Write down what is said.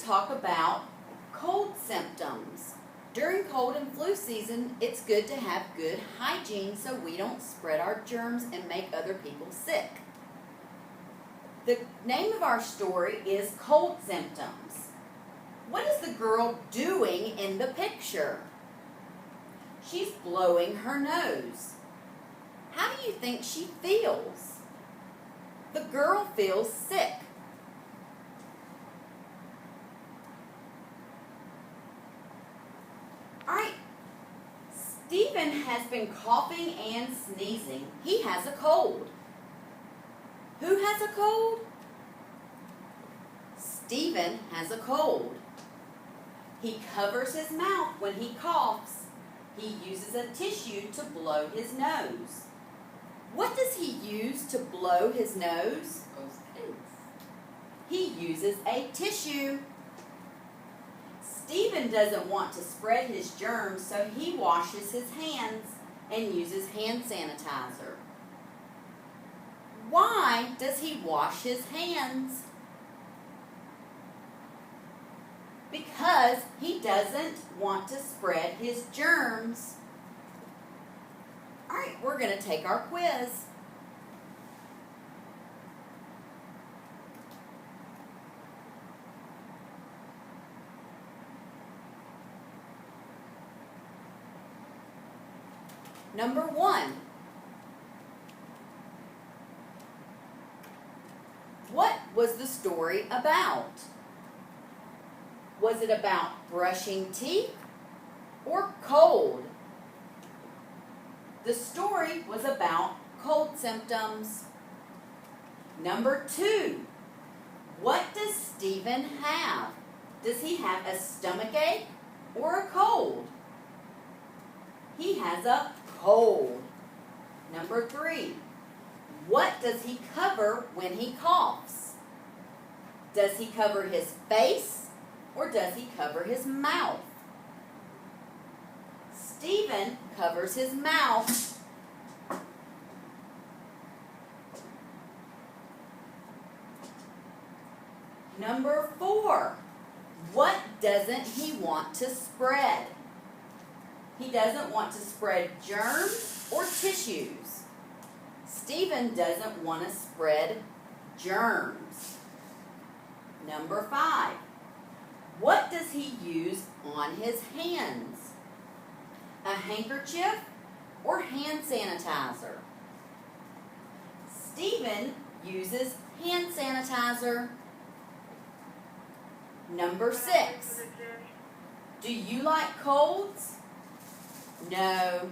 talk about cold symptoms. During cold and flu season, it's good to have good hygiene so we don't spread our germs and make other people sick. The name of our story is Cold Symptoms. What is the girl doing in the picture? She's blowing her nose. How do you think she feels? The girl feels sick. Alright, Stephen has been coughing and sneezing. He has a cold. Who has a cold? Stephen has a cold. He covers his mouth when he coughs. He uses a tissue to blow his nose. What does he use to blow his nose? He uses a tissue. Stephen doesn't want to spread his germs, so he washes his hands and uses hand sanitizer. Why does he wash his hands? Because he doesn't want to spread his germs. All right, we're going to take our quiz. Number 1. What was the story about? Was it about brushing teeth or cold? The story was about cold symptoms. Number 2. What does Stephen have? Does he have a stomachache or a cold? He has a cold. Number 3. What does he cover when he coughs? Does he cover his face or does he cover his mouth? Stephen covers his mouth. Number 4. What doesn't he want to spread? He doesn't want to spread germs or tissues. Stephen doesn't want to spread germs. Number 5. What does he use on his hands? A handkerchief or hand sanitizer? Stephen uses hand sanitizer. Number 6. Do you like colds? No.